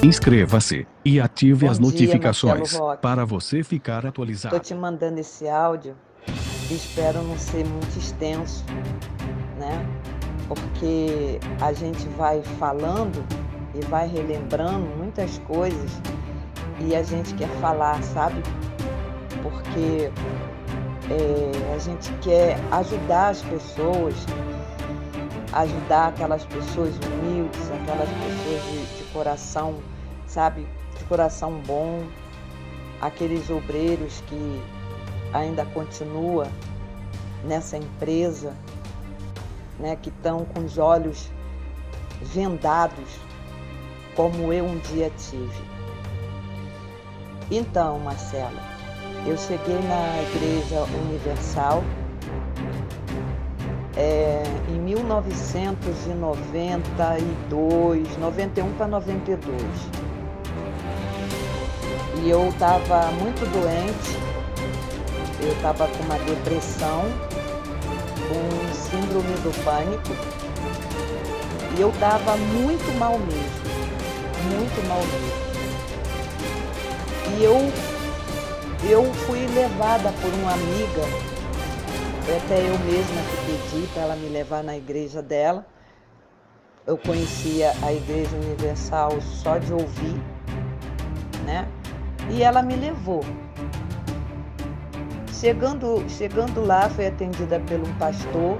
Inscreva-se e ative Bom as dia, notificações Marcelo Roque. para você ficar Estou atualizado. te mandando esse áudio e espero não ser muito extenso, né? Porque a gente vai falando e vai relembrando muitas coisas e a gente quer falar, sabe? Porque a gente quer ajudar as pessoas, ajudar aquelas pessoas humildes, aquelas pessoas de coração, sabe? De coração bom, aqueles obreiros que ainda continua nessa empresa, né, que estão com os olhos vendados, como eu um dia tive. Então, Marcelo, eu cheguei na Igreja Universal em 1992, 91 para 92. E eu estava muito doente, eu estava com uma depressão, com síndrome do pânico, e eu estava muito mal mesmo, muito mal mesmo. E eu fui levada por uma amiga, até eu mesma que pedi para ela me levar na igreja dela. Eu conhecia a Igreja Universal só de ouvir, né? E ela me levou. Chegando lá, fui atendida por um pastor,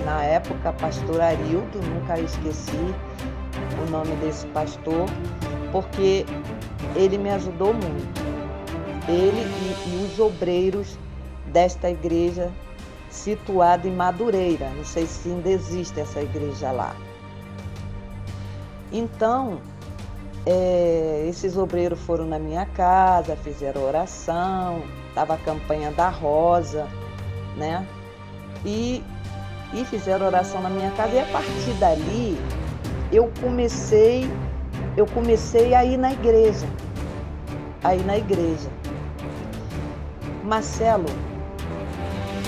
na época, pastor Arildo, nunca esqueci o nome desse pastor, porque ele me ajudou muito. Ele e os obreiros desta igreja situada em Madureira, não sei se ainda existe essa igreja lá. Então, esses obreiros foram na minha casa, fizeram oração, estava a campanha da Rosa, né? E fizeram oração na minha casa, e a partir dali eu comecei a ir na igreja. Marcelo,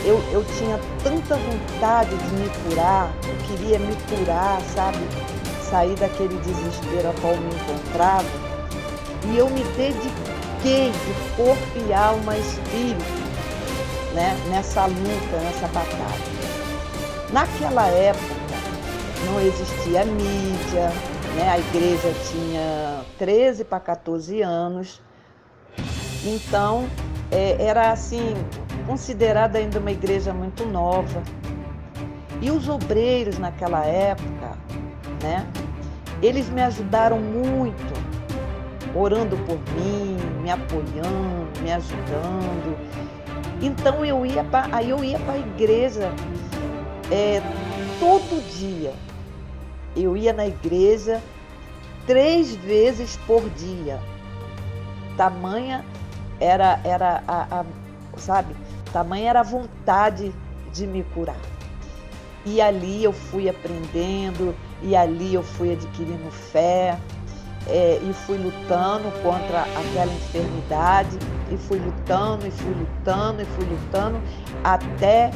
eu tinha tanta vontade de me curar, eu queria me curar, sabe? Sair daquele desespero a qual me encontrava, e eu me dediquei de corpo e alma, espírito, né? Nessa luta, nessa batalha. Naquela época não existia mídia, né? A igreja tinha 13 para 14 anos, então era assim, considerada ainda uma igreja muito nova. E os obreiros naquela época, né? Eles me ajudaram muito, orando por mim, me apoiando, me ajudando. Então eu ia para a igreja todo dia. Eu ia na igreja 3 vezes por dia. Tamanha era sabe? Tamanha era a vontade de me curar. E ali eu fui aprendendo, e ali eu fui adquirindo fé, e fui lutando contra aquela enfermidade, e fui lutando, até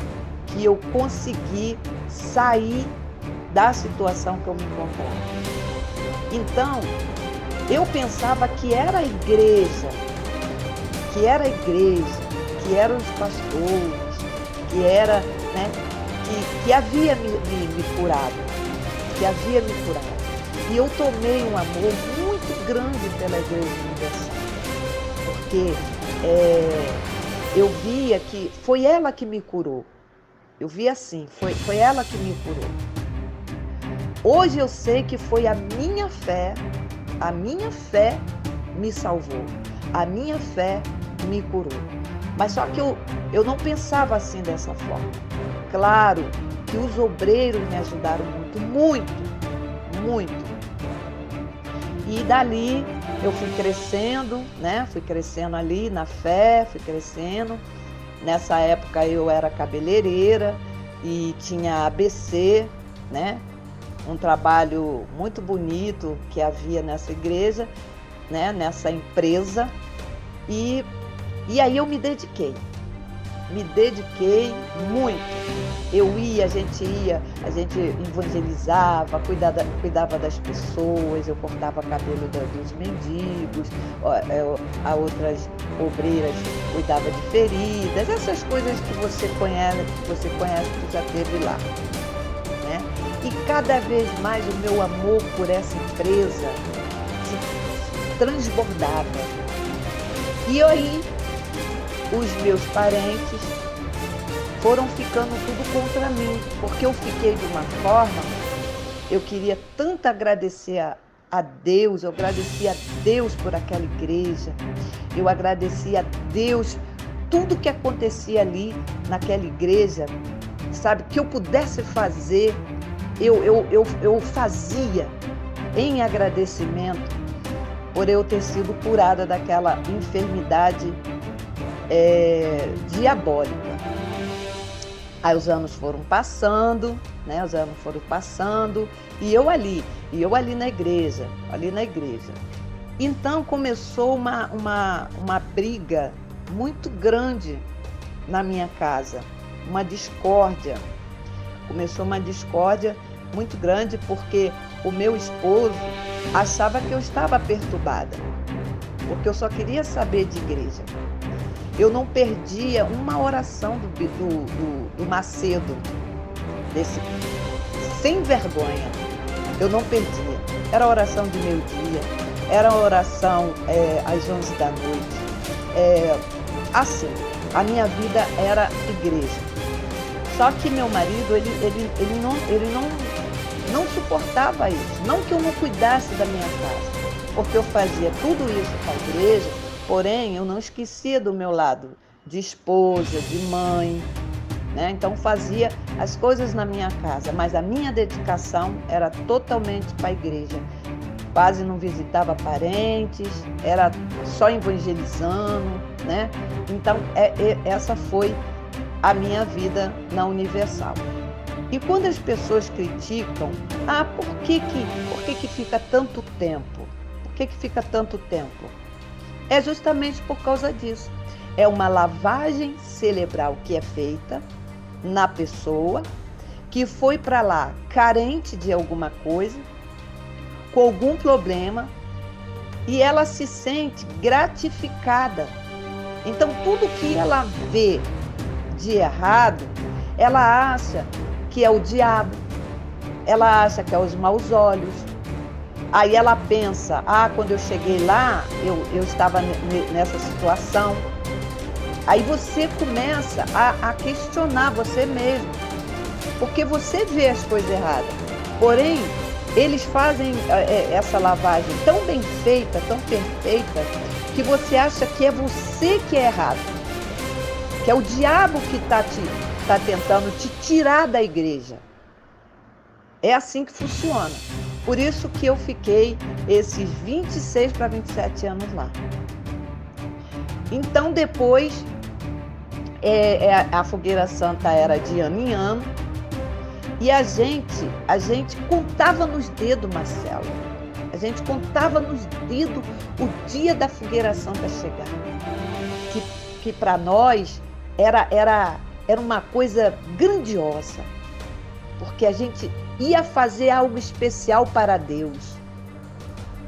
que eu consegui sair da situação que eu me encontrava. Então, eu pensava que era a igreja, que eram os pastores, que era, né, que havia me curado, E eu tomei um amor muito grande pela Igreja Universal, porque eu via que foi ela que me curou. Eu via assim, foi ela que me curou. Hoje eu sei que foi a minha fé me salvou, a minha fé me curou. Mas só que eu não pensava assim, dessa forma. Claro que os obreiros me ajudaram muito. E dali eu fui crescendo, né? Fui crescendo ali na fé, fui crescendo. Nessa época eu era cabeleireira e tinha ABC, né? Um trabalho muito bonito que havia nessa igreja, né? Nessa empresa. E aí eu me dediquei. me dediquei muito. A gente evangelizava, cuidava das pessoas, eu cortava cabelo dos mendigos, outras obreiras cuidava de feridas, essas coisas que você conhece, que já teve lá, né? E cada vez mais o meu amor por essa empresa se transbordava. E aí, os meus parentes foram ficando tudo contra mim, porque eu fiquei de uma forma, eu queria tanto agradecer a Deus, eu agradecia a Deus por aquela igreja, eu agradecia a Deus tudo que acontecia ali naquela igreja, sabe, que eu pudesse fazer, eu fazia em agradecimento por eu ter sido curada daquela enfermidade diabólica. Aí os anos foram passando, né? E eu ali na igreja, Então começou uma briga muito grande na minha casa, uma discórdia. Começou uma discórdia muito grande porque o meu esposo achava que eu estava perturbada, porque eu só queria saber de igreja. Eu não perdia uma oração do Macedo, desse sem vergonha. Eu não perdia. Era oração de meio-dia, era oração às 11 da noite. Assim, a minha vida era igreja. Só que meu marido, ele não suportava isso. Não que eu não cuidasse da minha casa, porque eu fazia tudo isso para a igreja. Porém, eu não esquecia do meu lado de esposa, de mãe, né? Então fazia as coisas na minha casa, mas a minha dedicação era totalmente para a igreja. Quase não visitava parentes, era só evangelizando, né? Então essa foi a minha vida na Universal. E quando as pessoas criticam, por que fica tanto tempo? Por que fica tanto tempo? É justamente por causa disso. É uma lavagem cerebral que é feita na pessoa que foi para lá carente de alguma coisa, com algum problema, e ela se sente gratificada. Então, tudo que ela vê de errado, ela acha que é o diabo, ela acha que é os maus olhos. Aí ela pensa, quando eu cheguei lá, eu estava nessa situação. Aí você começa a questionar você mesmo, porque você vê as coisas erradas. Porém, eles fazem essa lavagem tão bem feita, tão perfeita, que você acha que é você que é errado, que é o diabo que está tentando te tirar da igreja. É assim que funciona. Por isso que eu fiquei esses 26 para 27 anos lá. Então depois, a Fogueira Santa era de ano em ano, e a gente contava nos dedos, Marcelo. A gente contava nos dedos o dia da Fogueira Santa chegar. Que para nós era uma coisa grandiosa, porque a gente ia fazer algo especial para Deus,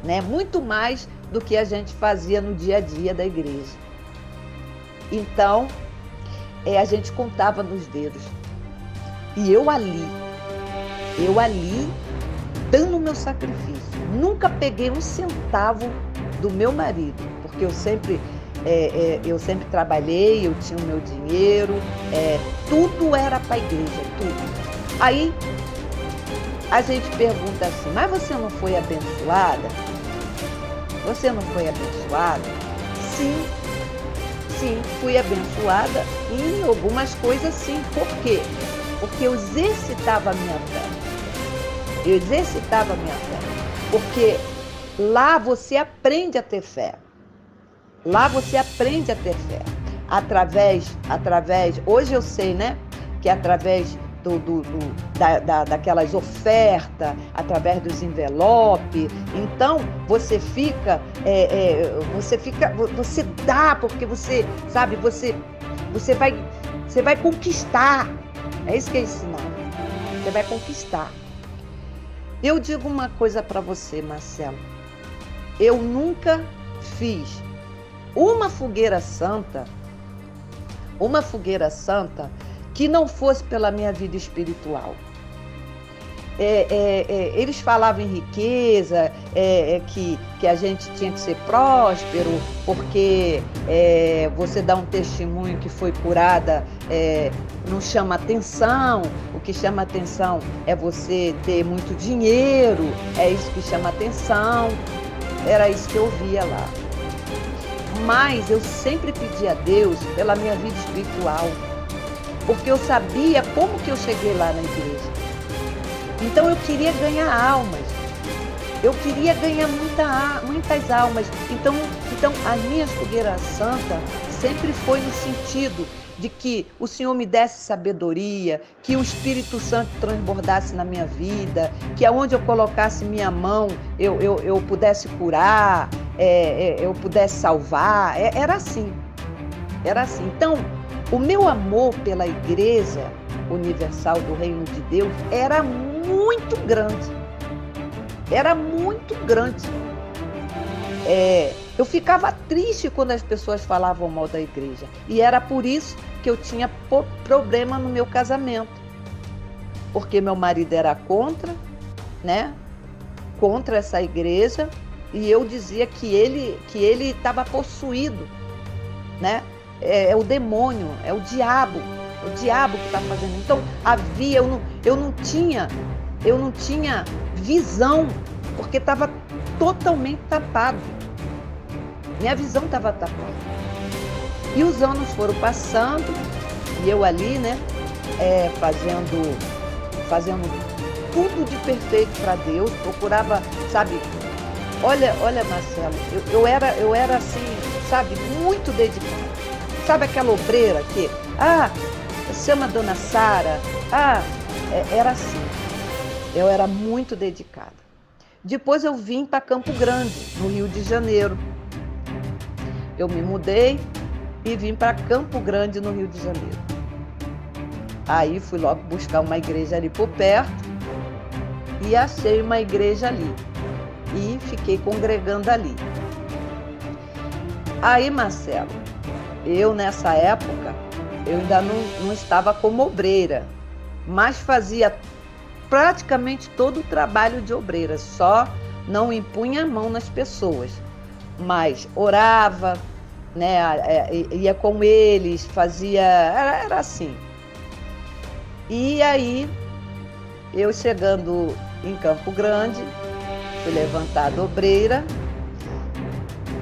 né? Muito mais do que a gente fazia no dia a dia da igreja. Então, a gente contava nos dedos. E eu ali, dando o meu sacrifício. Nunca peguei um centavo do meu marido, porque eu sempre trabalhei, eu tinha o meu dinheiro, tudo era para a igreja, tudo. Aí, a gente pergunta assim, mas você não foi abençoada? Você não foi abençoada? Sim, fui abençoada em algumas coisas, sim. Por quê? Porque eu exercitava a minha fé. Porque lá você aprende a ter fé. Hoje eu sei, né? Que através daquelas ofertas, através dos envelopes. Então, você você dá, porque você, sabe, você vai Você vai conquistar. É isso que é ensinado. Você vai conquistar. Eu digo uma coisa para você, Marcelo. Eu nunca fiz uma fogueira santa que não fosse pela minha vida espiritual. Eles falavam em riqueza, que a gente tinha que ser próspero, porque você dá um testemunho que foi curada, não chama atenção. O que chama atenção é você ter muito dinheiro, é isso que chama atenção. Era isso que eu via lá. Mas eu sempre pedi a Deus pela minha vida espiritual, porque eu sabia como que eu cheguei lá na igreja. Então eu queria ganhar almas, eu queria ganhar muitas almas. Então as minhas fogueiras santas sempre foi no sentido de que o Senhor me desse sabedoria, que o Espírito Santo transbordasse na minha vida, que aonde eu colocasse minha mão eu pudesse curar, eu pudesse salvar. Era assim. Então, o meu amor pela Igreja Universal do Reino de Deus era muito grande. Eu ficava triste quando as pessoas falavam mal da igreja. E era por isso que eu tinha problema no meu casamento. Porque meu marido era contra, né? Contra essa igreja. E eu dizia que ele estava possuído, né? É o demônio, é o diabo. O diabo que está fazendo. Então, eu não tinha visão, porque estava totalmente tapado. Minha visão estava tapada. E os anos foram passando, e eu ali, né, fazendo tudo de perfeito para Deus, procurava, sabe, olha, Marcelo, eu era assim, sabe, muito dedicada. Sabe aquela obreira que, chama Dona Sara, era assim. Eu era muito dedicada. Depois eu vim para Campo Grande, no Rio de Janeiro. Eu me mudei e vim para Campo Grande, no Rio de Janeiro. Aí fui logo buscar uma igreja ali por perto e achei uma igreja ali. E fiquei congregando ali. Aí, Marcelo, eu nessa época, eu ainda não estava como obreira, mas fazia praticamente todo o trabalho de obreira, só não impunha a mão nas pessoas, mas orava, né, ia com eles, fazia, era assim. E aí, eu chegando em Campo Grande, fui levantada obreira,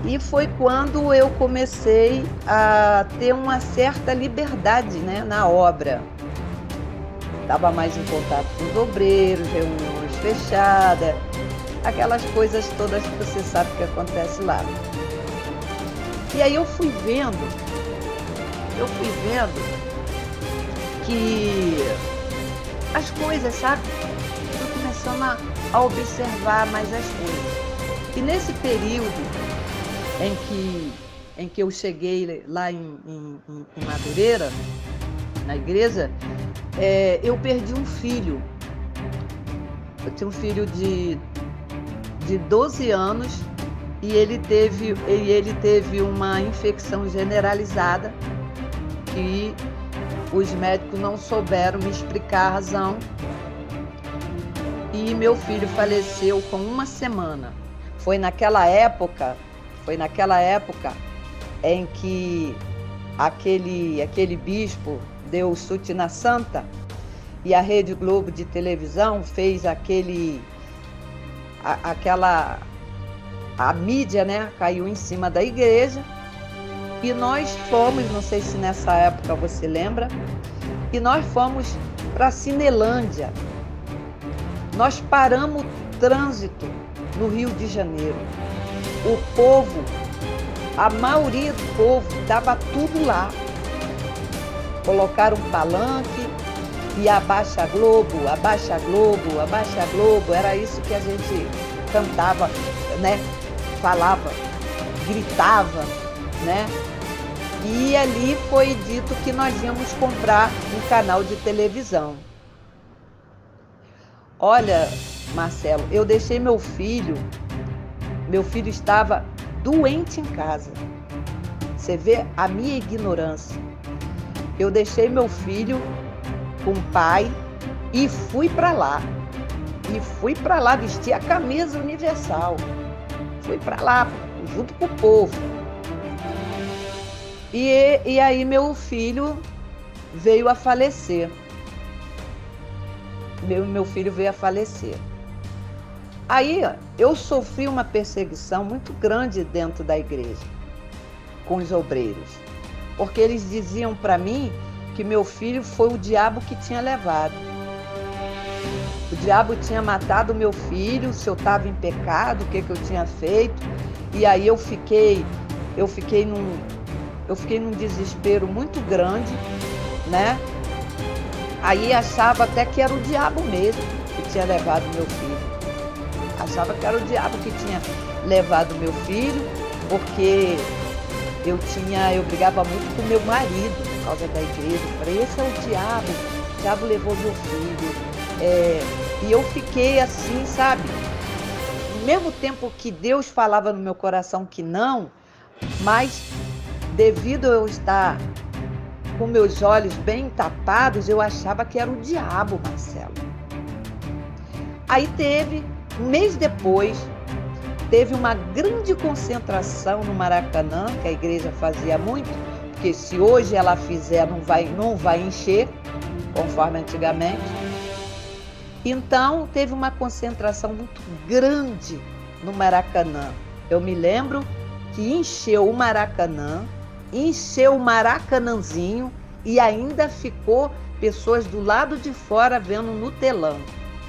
e foi quando eu comecei a ter uma certa liberdade, né, na obra. Estava mais em contato com os obreiros, reuniões fechadas, aquelas coisas todas que você sabe que acontece lá. E aí eu fui vendo que as coisas, sabe? Fui começando a observar mais as coisas. E nesse período em que eu cheguei lá em Madureira, na igreja, eu perdi um filho. Eu tinha um filho de 12 anos e ele teve uma infecção generalizada que os médicos não souberam me explicar a razão. E meu filho faleceu com uma semana. Foi naquela época em que aquele bispo deu chute na santa e a Rede Globo de televisão fez a mídia, né, caiu em cima da igreja e nós fomos, não sei se nessa época você lembra, e nós fomos para Cinelândia. Nós paramos o trânsito no Rio de Janeiro. O povo, a maioria do povo, estava tudo lá. Colocaram um palanque e abaixa Globo, abaixa Globo, abaixa Globo. Era isso que a gente cantava, né? Falava, gritava, né? E ali foi dito que nós íamos comprar um canal de televisão. Olha, Marcelo, eu deixei meu filho estava doente em casa. Você vê a minha ignorância. Eu deixei meu filho com o pai e fui para lá. Vestir a camisa universal. Fui para lá, junto com o povo. E aí meu filho veio a falecer. Meu filho veio a falecer. Aí eu sofri uma perseguição muito grande dentro da igreja, com os obreiros. Porque eles diziam para mim que meu filho foi o diabo que tinha levado. O diabo tinha matado meu filho, se eu estava em pecado, o que eu tinha feito. E aí eu fiquei num desespero muito grande, né? Aí achava até que era o diabo mesmo que tinha levado meu filho. Achava que era o diabo que tinha levado meu filho, porque eu brigava muito com meu marido por causa da igreja. Eu falei, esse é o diabo levou meu filho. E eu fiquei assim, sabe? No mesmo tempo que Deus falava no meu coração que não, mas devido a eu estar com meus olhos bem tapados, eu achava que era o diabo, Marcelo. Aí um mês depois, teve uma grande concentração no Maracanã, que a igreja fazia muito, porque se hoje ela fizer, não vai encher, conforme antigamente. Então, teve uma concentração muito grande no Maracanã. Eu me lembro que encheu o Maracanã, encheu o Maracanãzinho e ainda ficou pessoas do lado de fora vendo no telão,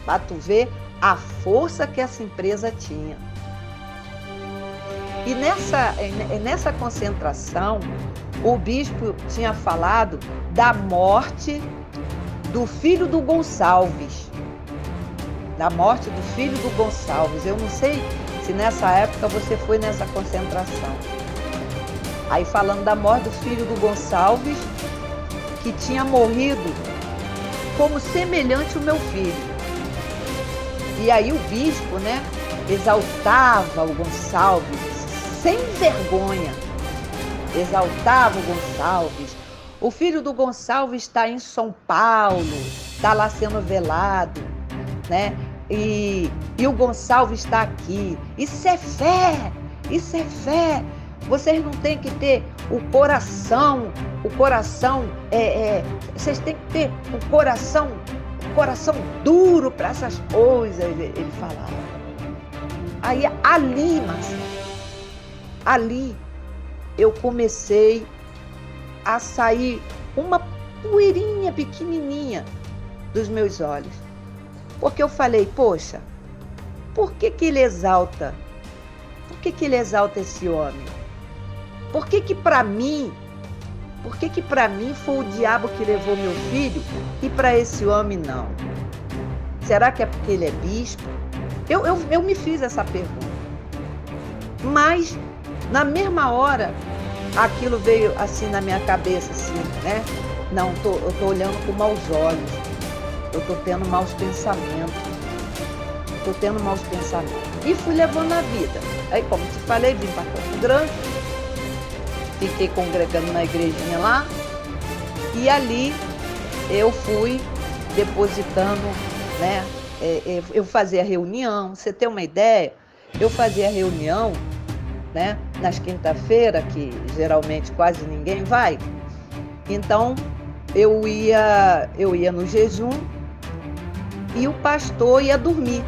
para tu ver a força que essa empresa tinha. E nessa concentração, o bispo tinha falado da morte do filho do Gonçalves. Da morte do filho do Gonçalves. Eu não sei se nessa época você foi nessa concentração. Aí falando da morte do filho do Gonçalves, que tinha morrido como semelhante ao meu filho. E aí o bispo, né, exaltava o Gonçalves, sem vergonha. Exaltava o Gonçalves. O filho do Gonçalves está em São Paulo, está lá sendo velado, né? E o Gonçalves está aqui. Isso é fé, isso é fé. Vocês não têm que ter o coração, vocês têm que ter o coração duro para essas coisas, ele falava. Aí ali, Marcelo, ali eu comecei a sair uma poeirinha pequenininha dos meus olhos. Porque eu falei, poxa, por que ele exalta? Por que ele exalta esse homem? Por que para mim foi o diabo que levou meu filho e para esse homem não? Será que é porque ele é bispo? Eu me fiz essa pergunta. Mas, na mesma hora, aquilo veio assim na minha cabeça, assim, né? Não, eu tô olhando com maus olhos. Eu tô tendo maus pensamentos. E fui levando a vida. Aí, como te falei, vim para Campo Grande. Fiquei congregando na igrejinha lá. E ali eu fui depositando, né? Eu fazia reunião. Você tem uma ideia? Eu fazia reunião, né? Nas quinta-feiras, que geralmente quase ninguém vai. Então, eu ia no jejum e o pastor ia dormir.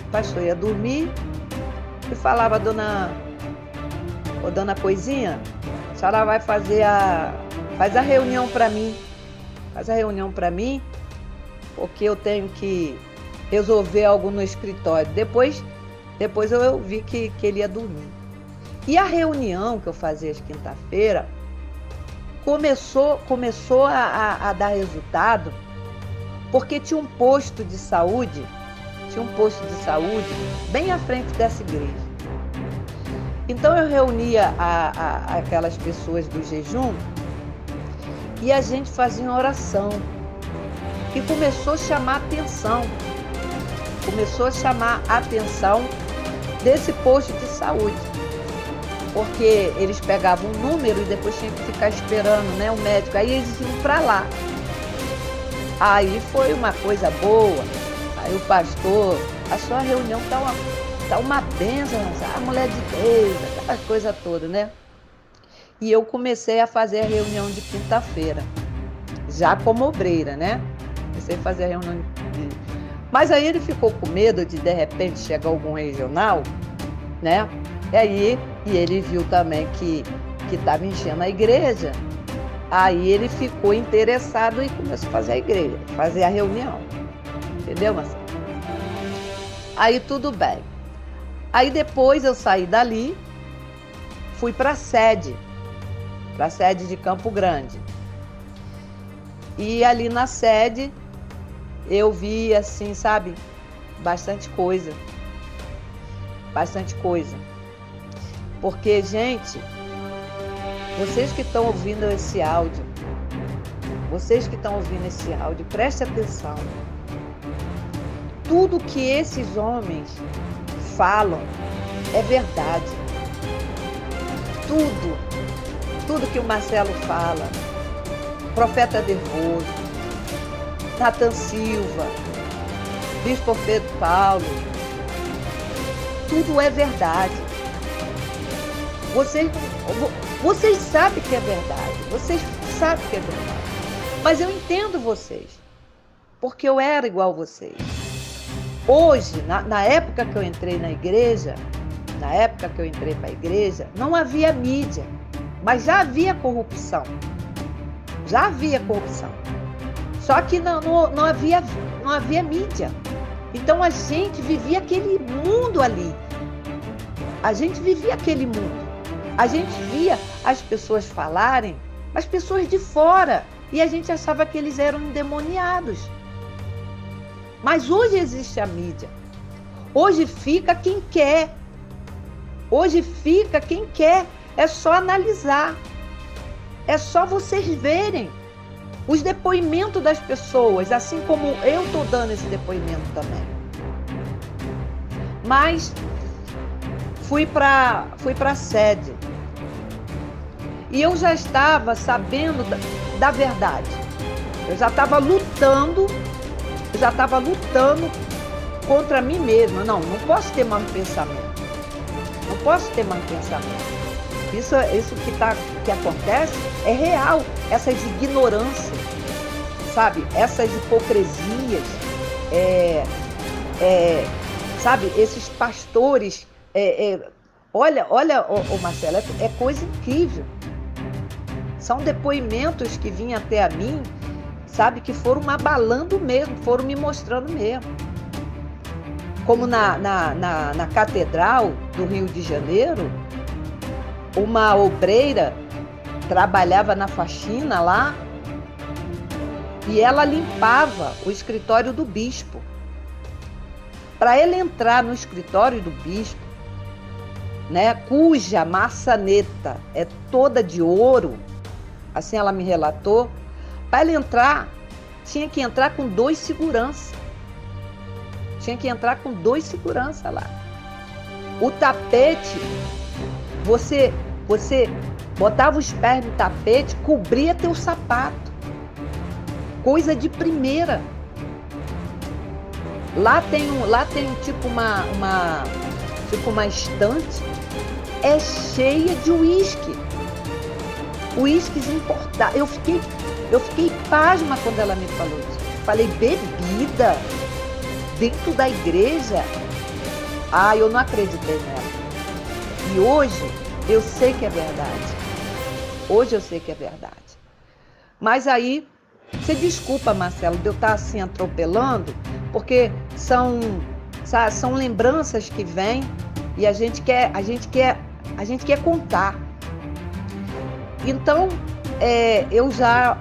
O pastor ia dormir e falava, dona Coisinha, a senhora vai faz a reunião para mim. Faz a reunião para mim, porque eu tenho que resolver algo no escritório. Depois eu vi que ele ia dormir. E a reunião que eu fazia às quinta-feira começou a dar resultado, porque tinha um posto de saúde bem à frente dessa igreja. Então eu reunia aquelas pessoas do jejum e a gente fazia uma oração. E começou a chamar atenção. Começou a chamar a atenção desse posto de saúde. Porque eles pegavam um número e depois tinham que ficar esperando, né, o médico. Aí eles iam para lá. Aí foi uma coisa boa. Aí o pastor, a sua reunião tá uma bênção, a mulher de Deus, aquela coisa toda, né? E eu comecei a fazer a reunião de quinta-feira, já como obreira, né? Comecei a fazer a reunião de... Mas aí ele ficou com medo de repente chegar algum regional, né? E ele viu também que estava enchendo a igreja. Aí ele ficou interessado e começou a fazer a igreja, fazer a reunião. Entendeu, Marcelo? Aí tudo bem. Aí depois eu saí dali, fui para a sede de Campo Grande. E ali na sede eu vi assim, sabe, bastante coisa. Bastante coisa. Porque, gente, vocês que estão ouvindo esse áudio, preste atenção. Tudo que esses homens falam é verdade. Tudo que o Marcelo fala, Profeta Nervoso, Nathan Silva, Bispo Pedro Paulo, tudo é verdade. Vocês sabem que é verdade, vocês sabem que é verdade. Mas eu entendo vocês, porque eu era igual a vocês. Hoje, na época que eu entrei na igreja, para a igreja, não havia mídia, mas já havia corrupção. Só que não havia mídia. Então a gente vivia aquele mundo ali. A gente via as pessoas falarem, as pessoas de fora, e a gente achava que eles eram endemoniados. Mas hoje existe a mídia. Hoje fica quem quer. É só analisar. É só vocês verem os depoimentos das pessoas, assim como eu estou dando esse depoimento também. Mas fui para a sede. E eu já estava sabendo da verdade. Eu já estava lutando contra mim mesma. Não posso ter mau pensamento. Isso que acontece é real. Essas ignorâncias, sabe? Essas hipocrisias, sabe? Esses pastores. Olha, Marcelo, é coisa incrível. São depoimentos que vinham até a mim, sabe? Que foram me abalando mesmo, foram me mostrando mesmo. Como na Catedral do Rio de Janeiro, uma obreira trabalhava na faxina lá e ela limpava o escritório do bispo. Para ele entrar no escritório do bispo, né, cuja maçaneta é toda de ouro, assim ela me relatou, para ele entrar, tinha que entrar com 2 seguranças. Lá. O tapete, você botava os pés no tapete, cobria teu sapato. Coisa de primeira. Lá tem tipo uma estante, é cheia de uísque. Uísques importados. Eu fiquei pasma quando ela me falou isso. Falei, bebida dentro da igreja? Eu não acreditei nela. E hoje eu sei que é verdade. Mas aí, você desculpa, Marcelo, de eu estar assim atropelando, porque são lembranças que vêm e a gente quer contar. Então, eu já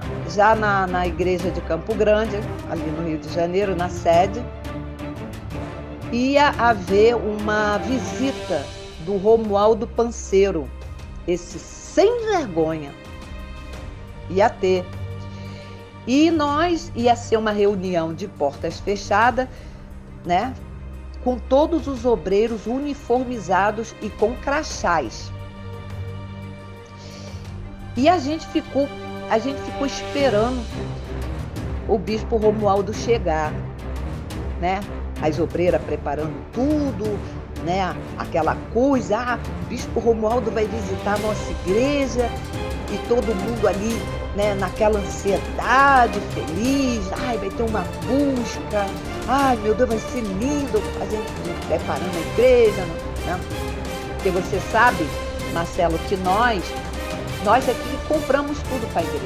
na igreja de Campo Grande, ali no Rio de Janeiro, na sede, ia haver uma visita do Romualdo Panseiro, esse sem vergonha. Ia ter. E ia ser uma reunião de portas fechadas, né? Com todos os obreiros uniformizados e com crachás. E a gente ficou esperando o bispo Romualdo chegar, né? As obreiras preparando tudo, né? Aquela coisa, o bispo Romualdo vai visitar a nossa igreja, e todo mundo ali, né, naquela ansiedade, feliz, vai ter uma busca, meu Deus, vai ser lindo, a gente preparando a igreja, né? Porque você sabe, Marcelo, que nós aqui compramos tudo para a igreja.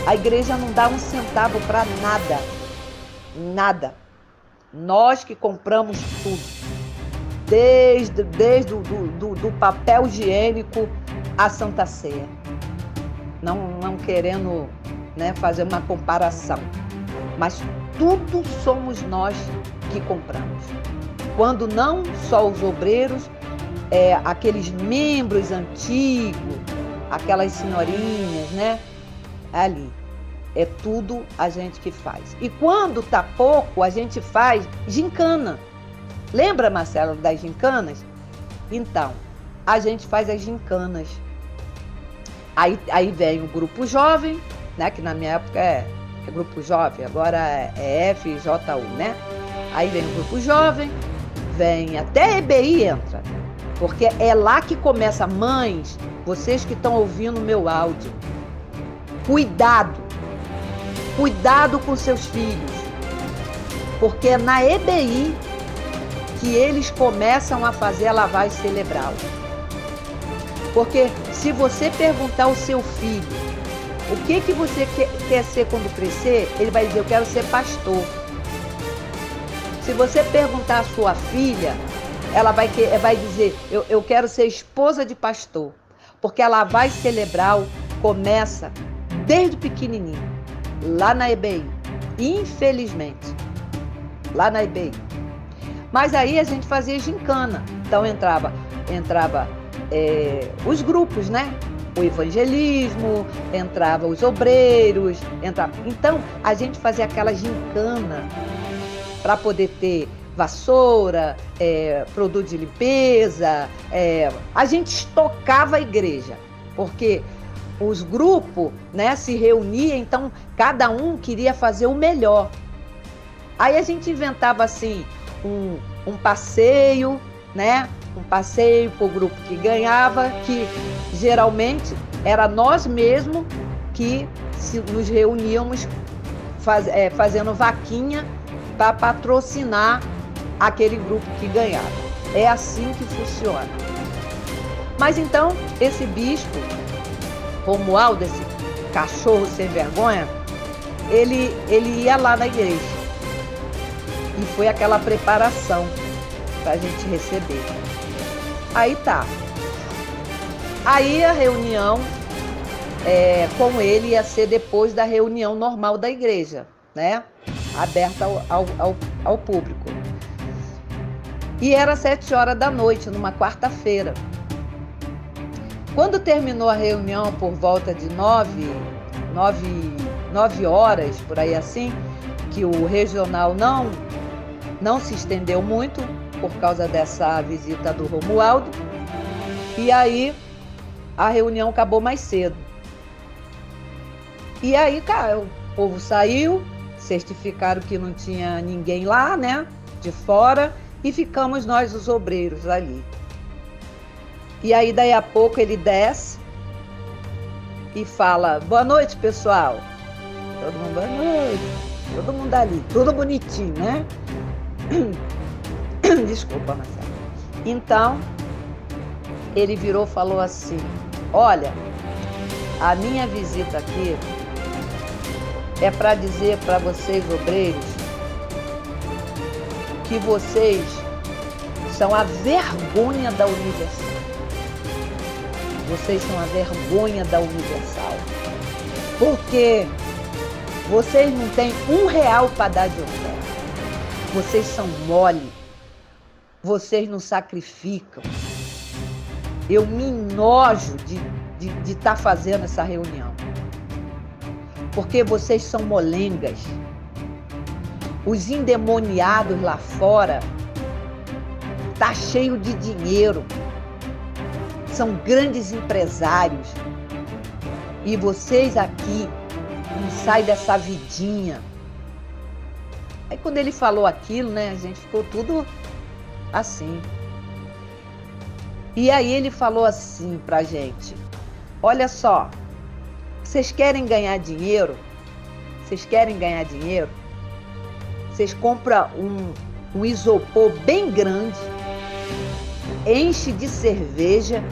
A igreja não dá um centavo para nada, nada. Nós que compramos tudo, desde do papel higiênico à Santa Ceia. Não querendo, né, fazer uma comparação, mas tudo somos nós que compramos. Quando não só os obreiros, aqueles membros antigos, aquelas senhorinhas, né, ali. É tudo a gente que faz. E quando tá pouco, a gente faz gincana. Lembra, Marcelo, das gincanas? Então, a gente faz as gincanas. Aí vem o grupo jovem, né? Que na minha época é grupo jovem, agora é FJU, né? Aí vem o grupo jovem, vem até EBI entra. Porque é lá que começa. Mães, vocês que estão ouvindo o meu áudio, cuidado com seus filhos, porque é na EBI que eles começam a fazer a lavagem cerebral. Porque se você perguntar ao seu filho o que você quer ser quando crescer, ele vai dizer, eu quero ser pastor. Se você perguntar à sua filha, ela vai dizer, eu quero ser esposa de pastor. Porque a lavagem cerebral começa desde pequenininho, lá na EBI, infelizmente, lá na EBI. Mas aí a gente fazia gincana, então entrava os grupos, né? O evangelismo, entrava os obreiros, então a gente fazia aquela gincana para poder ter vassoura, produto de limpeza, a gente estocava a igreja, porque os grupos, né, se reuniam, então cada um queria fazer o melhor. Aí a gente inventava assim um passeio, né? Um passeio para o grupo que ganhava, que geralmente era nós mesmos que nos reuníamos fazendo vaquinha para patrocinar aquele grupo que ganhava. É assim que funciona. Mas então, esse bispo Romualdo, esse cachorro sem vergonha, ele ia lá na igreja. E foi aquela preparação para a gente receber. Aí tá. Aí a reunião com ele ia ser depois da reunião normal da igreja, né? Aberta ao público. E era 7h da noite, numa quarta-feira. Quando terminou a reunião por volta de 9 horas, por aí assim, que o regional não se estendeu muito por causa dessa visita do Romualdo, e aí a reunião acabou mais cedo. E aí, cara, o povo saiu, certificaram que não tinha ninguém lá, né, de fora, e ficamos nós, os obreiros, ali. E aí, daí a pouco, ele desce e fala, boa noite, pessoal. Todo mundo, boa noite. Todo mundo ali, tudo bonitinho, né? Desculpa, Marcelo. Então, ele virou e falou assim, olha, a minha visita aqui é para dizer para vocês, obreiros, que vocês são a vergonha da Universal. Vocês são a vergonha da Universal. Porque vocês não têm R$1 para dar de oferta. Vocês são mole. vocês não sacrificam. Eu me enojo de estar fazendo essa reunião. Porque vocês são molengas. Os endemoniados lá fora tá cheio de dinheiro. São grandes empresários. E vocês aqui não saem dessa vidinha. Aí quando ele falou aquilo, né, a gente ficou tudo assim. E aí ele falou assim pra gente: olha só, vocês querem ganhar dinheiro? Vocês querem ganhar dinheiro? Vocês compram um isopor bem grande, enche de cerveja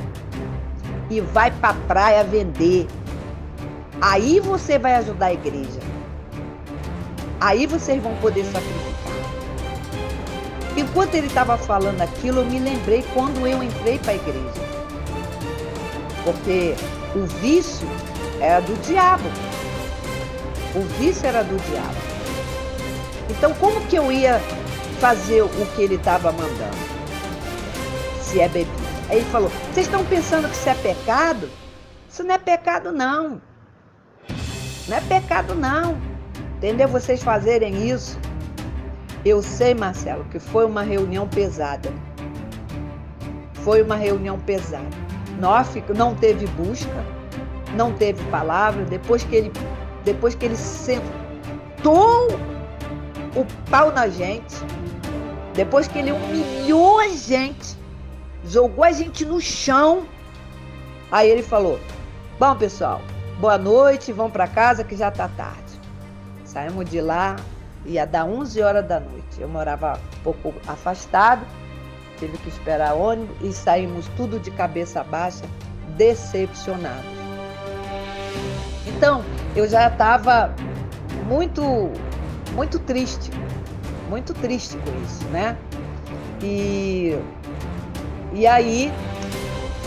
e vai pra praia vender. Aí você vai ajudar a igreja. Aí vocês vão poder sacrificar. Enquanto ele estava falando aquilo, eu me lembrei quando eu entrei para a igreja. Porque o vício era do diabo. O vício era do diabo. Então, como que eu ia fazer o que ele estava mandando? Se é bebida. Aí ele falou: vocês estão pensando que isso é pecado? Isso não é pecado, não. Não é pecado, não. Entendeu? Vocês fazerem isso. Eu sei, Marcelo, que foi uma reunião pesada. Foi uma reunião pesada. Não teve busca, não teve palavra. Depois que ele sentou o pau na gente, depois que ele humilhou a gente, jogou a gente no chão, aí ele falou: bom, pessoal, boa noite, vão para casa que já tá tarde. Saímos de lá, ia dar 11 horas da noite. Eu morava um pouco afastado, tive que esperar ônibus e saímos tudo de cabeça baixa, decepcionados. Então, eu já estava muito triste com isso, né? E aí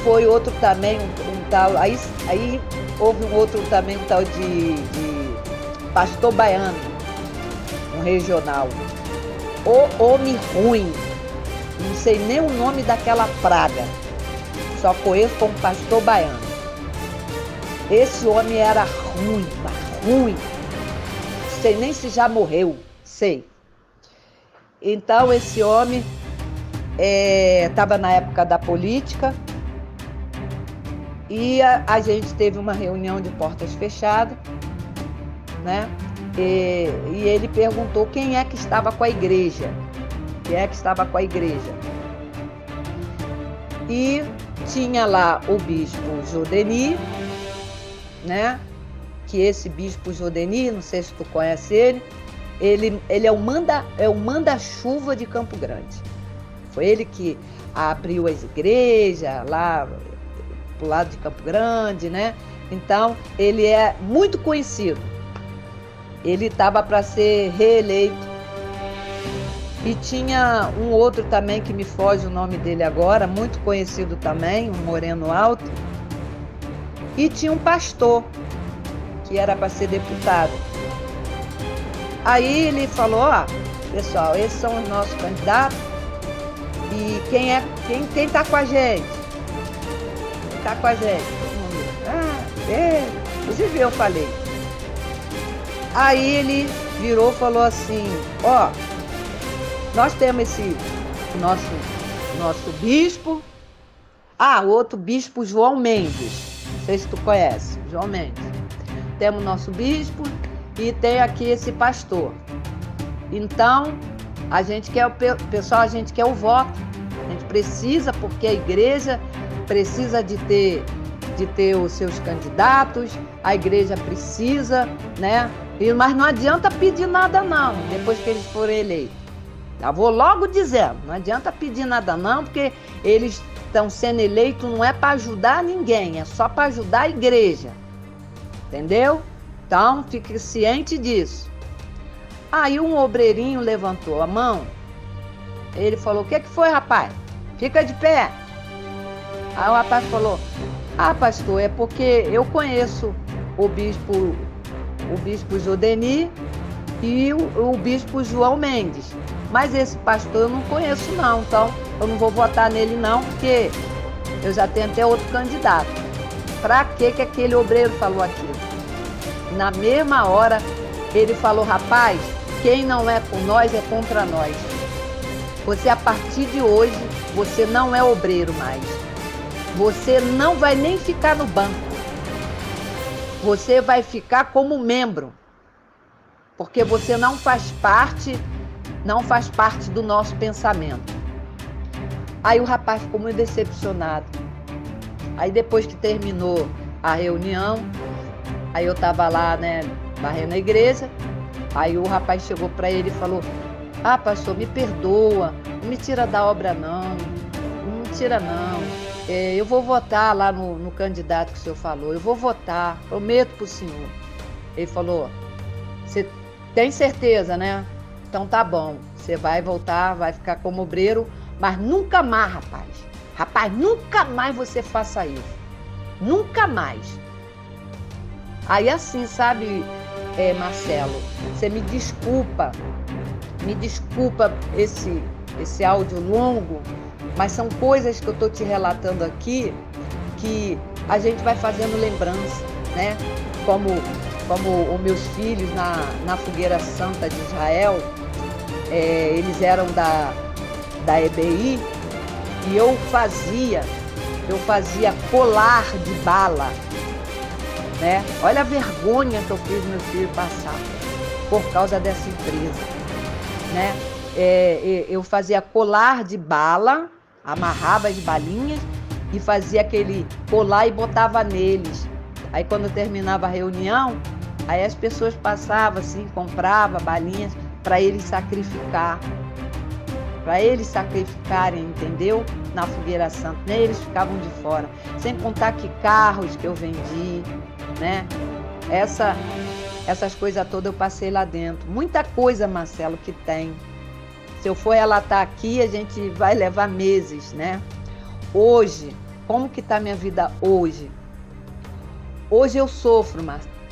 foi outro também, um tal, aí houve um outro também, um tal de Pastor Baiano, um regional. O homem ruim, não sei nem o nome daquela praga, só conheço como Pastor Baiano. Esse homem era ruim, mas ruim. Sei nem se já morreu, sei. Então esse homem estava na época da política e a gente teve uma reunião de portas fechadas, né? E ele perguntou quem é que estava com a igreja. Quem é que estava com a igreja? E tinha lá o bispo Jodeni, né? Que esse bispo Jodeni, não sei se tu conhece ele é o manda-chuva de Campo Grande. Foi ele que abriu as igrejas lá pro lado de Campo Grande, né? Então, ele é muito conhecido. Ele estava para ser reeleito. E tinha um outro também, que me foge o nome dele agora, muito conhecido também, um moreno alto. E tinha um pastor, que era para ser deputado. Aí ele falou: ó, pessoal, esses são os nossos candidatos. E quem tá com a gente? Quem tá com a gente? Inclusive eu falei. Aí ele virou e falou assim: ó, nós temos esse nosso bispo. O outro bispo, João Mendes. Não sei se tu conhece, João Mendes. Temos nosso bispo e tem aqui esse pastor. Então, a gente quer o voto. A gente precisa, porque a igreja precisa de ter os seus candidatos, a igreja precisa, né? Mas não adianta pedir nada não, depois que eles forem eleitos. Já vou logo dizendo, não adianta pedir nada não, porque eles estão sendo eleitos não é para ajudar ninguém, é só para ajudar a igreja. Entendeu? Então, fique ciente disso. Aí um obreirinho levantou a mão, ele falou: o que foi, rapaz? Fica de pé. Aí o rapaz falou: pastor, é porque eu conheço o bispo Jodeni e o bispo João Mendes. mas esse pastor eu não conheço não, então eu não vou votar nele não, porque eu já tenho até outro candidato. Para que aquele obreiro falou aquilo? Na mesma hora, ele falou, rapaz, quem não é com nós é contra nós. Você, a partir de hoje, você não é obreiro mais. Você não vai nem ficar no banco. Você vai ficar como membro. Porque você não faz parte do nosso pensamento. Aí o rapaz ficou muito decepcionado. Aí depois que terminou a reunião, aí eu estava lá, né, varrendo a igreja, aí o rapaz chegou para ele e falou, ah, pastor, me perdoa, não me tira da obra não me tira não, eu vou votar lá no candidato que o senhor falou, eu vou votar, prometo para o senhor. Ele falou, você tem certeza, né? Então tá bom, você vai voltar, vai ficar como obreiro, mas nunca mais, rapaz, nunca mais você faça isso, nunca mais. Aí assim, sabe, Marcelo, você me desculpa esse áudio longo, mas são coisas que eu estou te relatando aqui que a gente vai fazendo lembrança, né? Como os meus filhos na Fogueira Santa de Israel, eles eram da EBI, e eu fazia colar de bala, né? Olha a vergonha que eu fiz meu filho passar por causa dessa empresa, né? Eu fazia colar de bala, amarrava as balinhas e fazia aquele colar e botava neles. Aí quando terminava a reunião, aí as pessoas passavam assim, compravam balinhas para eles sacrificarem, entendeu? Na Fogueira Santa, nem eles ficavam de fora. Sem contar que carros que eu vendi, né? Essas coisas todas eu passei lá dentro. Muita coisa, Marcelo, que tem. Se eu for relatar aqui, a gente vai levar meses, né? Hoje, como que está a minha vida hoje? Hoje eu sofro,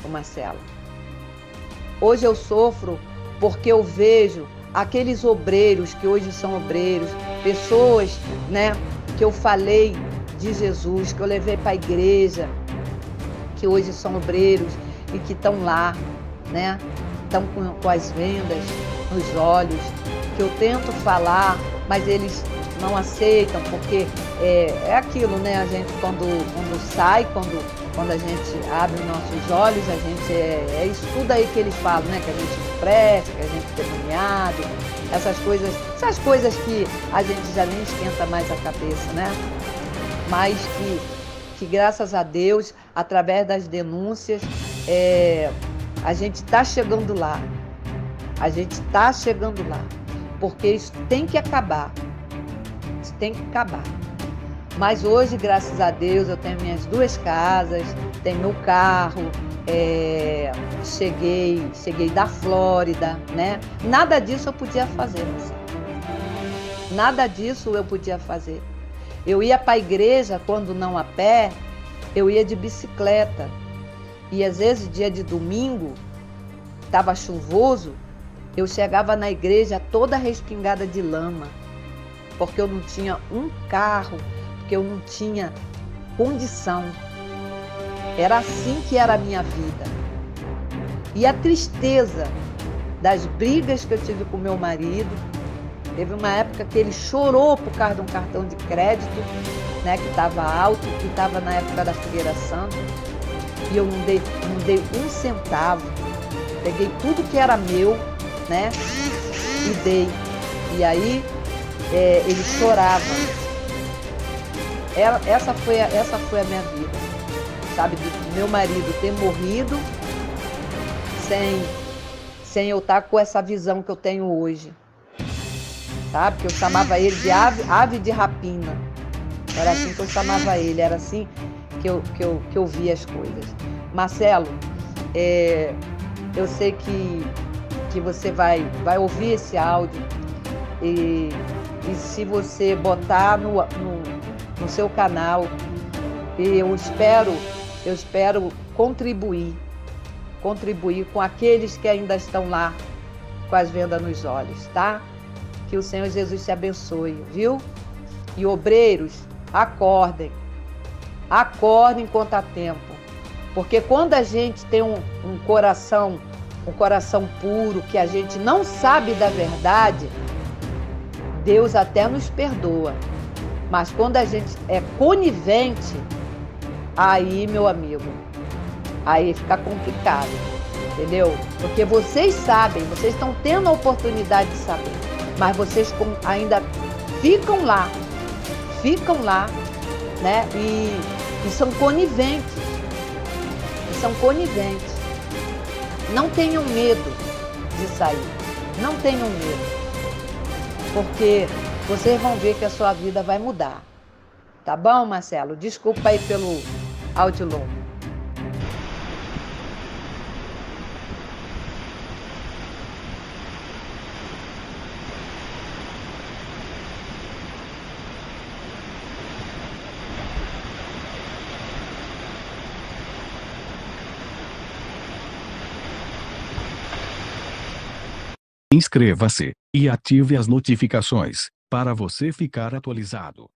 Marcelo. Hoje eu sofro porque eu vejo aqueles obreiros que hoje são obreiros, pessoas, né, que eu falei de Jesus, que eu levei para a igreja, que hoje são obreiros e que estão lá, né, estão com as vendas nos olhos, que eu tento falar, mas eles não aceitam, porque é aquilo, né, a gente quando a gente abre os nossos olhos, a gente é isso tudo aí que eles falam, né? Que a gente presta, que a gente é demoniado, essas coisas que a gente já nem esquenta mais a cabeça, né? Mas que graças a Deus, através das denúncias, a gente está chegando lá. A gente está chegando lá. Porque isso tem que acabar. Isso tem que acabar. Mas hoje, graças a Deus, eu tenho minhas 2 casas, tenho meu carro, cheguei da Flórida, né? Nada disso eu podia fazer, Marcelo. Nada disso eu podia fazer. Eu ia para a igreja, quando não a pé, eu ia de bicicleta. E às vezes, dia de domingo, estava chuvoso, eu chegava na igreja toda respingada de lama, porque eu não tinha um carro, porque eu não tinha condição. Era assim que era a minha vida. E a tristeza das brigas que eu tive com meu marido, teve uma época que ele chorou por causa de um cartão de crédito, né, que estava alto, que estava na época da Fogueira Santa, e eu não dei 1 centavo, peguei tudo que era meu, né, e dei. E aí ele chorava. Essa foi a minha vida, sabe, do meu marido ter morrido sem eu estar com essa visão que eu tenho hoje, sabe, que eu chamava ele de ave de rapina, era assim que eu chamava ele, era assim que eu via as coisas. Marcelo, eu sei que você vai ouvir esse áudio e se você botar no seu canal, eu espero contribuir com aqueles que ainda estão lá com as vendas nos olhos, tá? Que o Senhor Jesus te abençoe, viu? E obreiros, acordem. Acordem enquanto há tempo. Porque quando a gente tem um coração puro, que a gente não sabe da verdade, Deus até nos perdoa. Mas quando a gente é conivente, aí, meu amigo, aí fica complicado, entendeu? Porque vocês sabem, vocês estão tendo a oportunidade de saber, mas vocês ainda ficam lá, né? E são coniventes. Não tenham medo de sair, não tenham medo, porque vocês vão ver que a sua vida vai mudar. Tá bom, Marcelo? Desculpa aí pelo áudio longo. Inscreva-se e ative as notificações para você ficar atualizado.